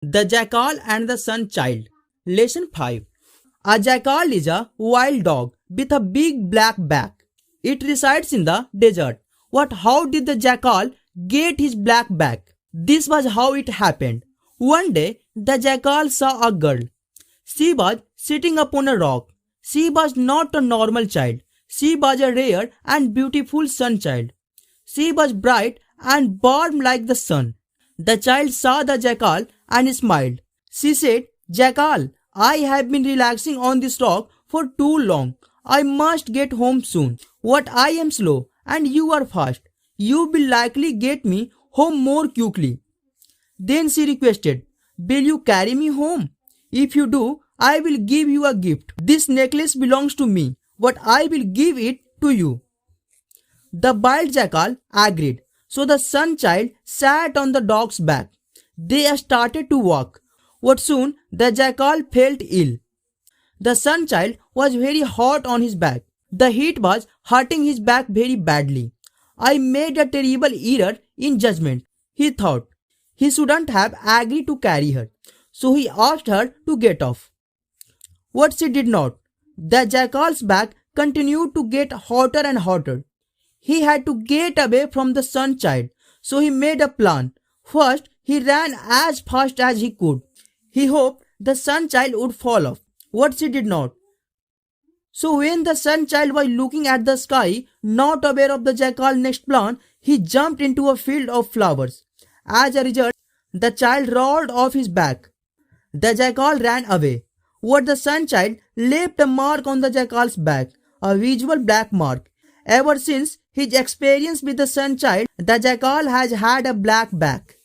The Jackal and the Sun Child. Lesson 5. A jackal is a wild dog with a big black back. It resides in the desert. How did the jackal get his black back? This was how it happened. One day, the jackal saw a girl. She was sitting upon a rock. She was not a normal child. She was a rare and beautiful sun child. She was bright and warm like the sun. The child saw the jackal and smiled. She said, "Jackal, I have been relaxing on this rock for too long. I must get home soon. I am slow and you are fast. You will likely get me home more quickly." Then she requested, "Will you carry me home? If you do, I will give you a gift. This necklace belongs to me, but I will give it to you." The wild jackal agreed. So the sun child sat on the dog's back. They started to walk. Soon the jackal felt ill. The sun child was very hot on his back. The heat was hurting his back very badly. "I made a terrible error in judgment," he thought. He shouldn't have agreed to carry her. So he asked her to get off. She did not. The jackal's back continued to get hotter and hotter. He had to get away from the sun child, so he made a plan. First, he ran as fast as he could. He hoped the sun child would fall off. She did not. So when the sun child was looking at the sky, not aware of the jackal's next plan, he jumped into a field of flowers. As a result, the child rolled off his back. The jackal ran away. The sun child left a mark on the jackal's back, a visual black mark. Ever since his experience with the sun child, the jackal has had a black back.